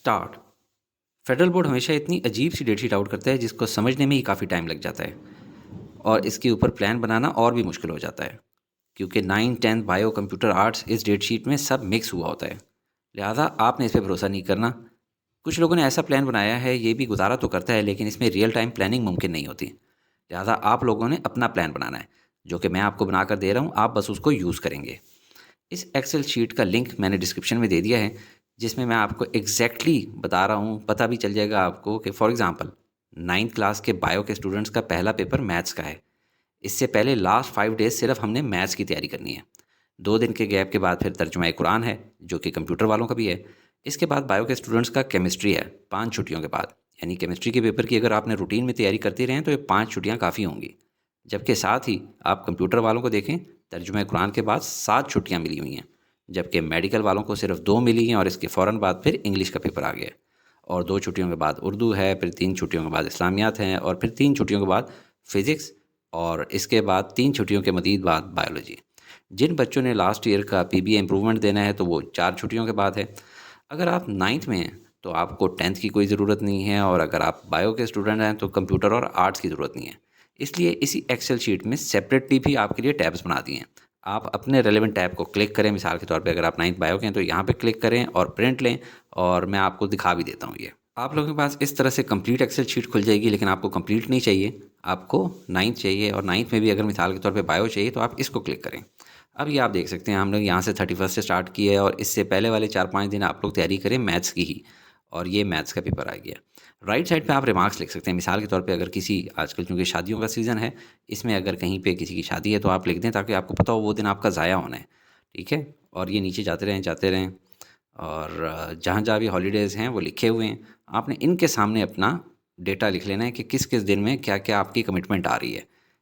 Start federal board ہمیشہ اتنی عجیب سی ڈیٹ شیٹ آؤٹ کرتا ہے جس کو سمجھنے میں ہی کافی ٹائم لگ جاتا ہے، اور اس کے اوپر پلان بنانا اور بھی مشکل ہو جاتا ہے کیونکہ 9 10 بایو کمپیوٹر آرٹس اس ڈیٹ شیٹ میں سب مکس ہوا ہوتا ہے، لہٰذا آپ نے اس پہ بھروسہ نہیں کرنا۔ کچھ لوگوں نے ایسا پلان بنایا ہے، یہ بھی گزارا تو کرتا ہے، لیکن اس میں ریئل ٹائم پلاننگ ممکن نہیں ہوتی، لہٰذا آپ لوگوں نے اپنا پلان بنانا ہے جو کہ میں آپ کو بنا کر دے رہا ہوں، آپ بس اس کو یوز کریں گے۔ اس ایکسل شیٹ کا لنک میں نے ڈسکرپشن میں دے دیا ہے، جس میں آپ کو ایگزیکٹلی بتا رہا ہوں، پتہ بھی چل جائے گا آپ کو کہ فار ایگزامپل 9th کلاس کے بایو کے اسٹوڈنٹس کا پہلا پیپر میتھس کا ہے۔ اس سے پہلے لاسٹ 5 ڈیز صرف ہم نے میتھس کی تیاری کرنی ہے، 2 دن کے گیپ کے بعد پھر ترجمہ قرآن ہے جو کہ کمپیوٹر والوں کا بھی ہے۔ اس کے بعد بایو کے اسٹوڈنٹس کا کیمسٹری ہے 5 چھٹیوں کے بعد، یعنی کیمسٹری کے پیپر کی اگر آپ نے روٹین میں تیاری کرتے رہیں تو یہ 5 چھٹیاں کافی ہوں گی، جبکہ ساتھ ہی آپ کمپیوٹر والوں کو دیکھیں، ترجمہ قرآن کے بعد 7 چھٹیاں ملی ہوئی ہیں، جبکہ میڈیکل والوں کو صرف 2 ملی ہیں، اور اس کے فوراً بعد پھر انگلش کا پیپر آ گیا، اور 2 چھٹیوں کے بعد اردو ہے، پھر 3 چھٹیوں کے بعد اسلامیات ہیں، اور پھر 3 چھٹیوں کے بعد فزکس، اور اس کے بعد 3 چھٹیوں کے مزید بعد بایولوجی۔ جن بچوں نے لاسٹ ایئر کا پی بی اے امپرومنٹ دینا ہے تو وہ 4 چھٹیوں کے بعد ہے۔ اگر آپ 9th میں ہیں تو آپ کو 10th کی کوئی ضرورت نہیں ہے، اور اگر آپ بایو کے اسٹوڈنٹ ہیں تو کمپیوٹر اور آرٹس کی ضرورت نہیں ہے۔ اس لیے اسی ایکسل شیٹ میں سیپریٹلی بھی آپ کے لیے ٹیبس بنا دیے ہیں، آپ اپنے ریلیونٹ ٹیب کو کلک کریں۔ مثال کے طور پہ اگر آپ 9th بایو کے ہیں تو یہاں پہ کلک کریں اور پرنٹ لیں، اور میں آپ کو دکھا بھی دیتا ہوں۔ یہ آپ لوگوں کے پاس اس طرح سے کمپلیٹ ایکسل شیٹ کھل جائے گی، لیکن آپ کو کمپلیٹ نہیں چاہیے، آپ کو 9th چاہیے، اور 9th میں بھی اگر مثال کے طور پہ بایو چاہیے تو آپ اس کو کلک کریں۔ اب یہ آپ دیکھ سکتے ہیں ہم لوگ یہاں سے 31 سے اسٹارٹ کی ہے، اور اس سے پہلے والے 4 5 دن آپ لوگ تیاری کریں میتھس کی ہی، اور یہ میتھس کا پیپر آ گیا۔ رائٹ سائڈ پہ آپ ریمارکس لکھ سکتے ہیں، مثال کے طور پہ اگر کسی آج کل چونکہ شادیوں کا سیزن ہے، اس میں اگر کہیں پہ کسی کی شادی ہے تو آپ لکھ دیں تاکہ آپ کو پتہ ہو وہ دن آپ کا ضائع ہونا ہے، ٹھیک ہے؟ اور یہ نیچے جاتے رہیں، اور جہاں جہاں بھی ہالیڈیز ہیں وہ لکھے ہوئے ہیں، آپ نے ان کے سامنے اپنا ڈیٹا لکھ لینا ہے کہ کس کس دن میں کیا کیا آپ کی کمٹمنٹ آ رہی ہے۔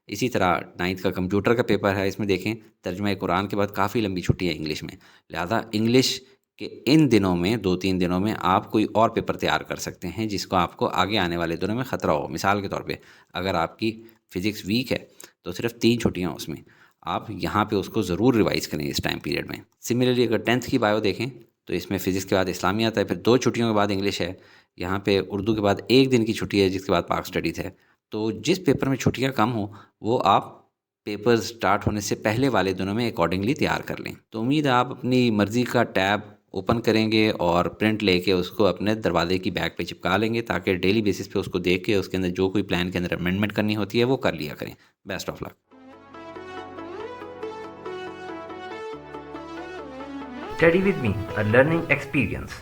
اسی طرح 9th کا کمپیوٹر کا پیپر ہے، اس میں دیکھیں ترجمہ قرآن کے بعد کافی لمبی چھٹی ہے انگلش میں، لہذا انگلش کہ ان دنوں میں 2 3 دنوں میں آپ کوئی اور پیپر تیار کر سکتے ہیں جس کو آپ کو آگے آنے والے دنوں میں خطرہ ہو۔ مثال کے طور پہ اگر آپ کی فزکس ویک ہے تو صرف 3 چھٹیاں اس میں، آپ یہاں پہ اس کو ضرور ریوائز کریں اس ٹائم پیریڈ میں۔ سملرلی اگر 10th کی بایو دیکھیں تو اس میں فزکس کے بعد اسلامیات ہے، پھر 2 چھٹیوں کے بعد انگلش ہے، یہاں پہ اردو کے بعد 1 دن کی چھٹی ہے جس کے بعد پاک اسٹڈیز ہے۔ تو جس پیپر میں چھٹیاں کم ہوں وہ آپ پیپر سٹارٹ ہونے سے پہلے والے دنوں میں اکارڈنگلی تیار کر لیں۔ تو امید ہے آپ اپنی مرضی کا ٹیب اوپن کریں گے اور پرنٹ لے کے اس کو اپنے دروازے کی بیک پہ چپکا لیں گے، تاکہ ڈیلی بیسس پہ اس کو دیکھ کے اس کے اندر جو کوئی پلان کے اندر امینڈمنٹ کرنی ہوتی ہے وہ کر لیا کریں۔ Best of luck. Study with me, a learning experience.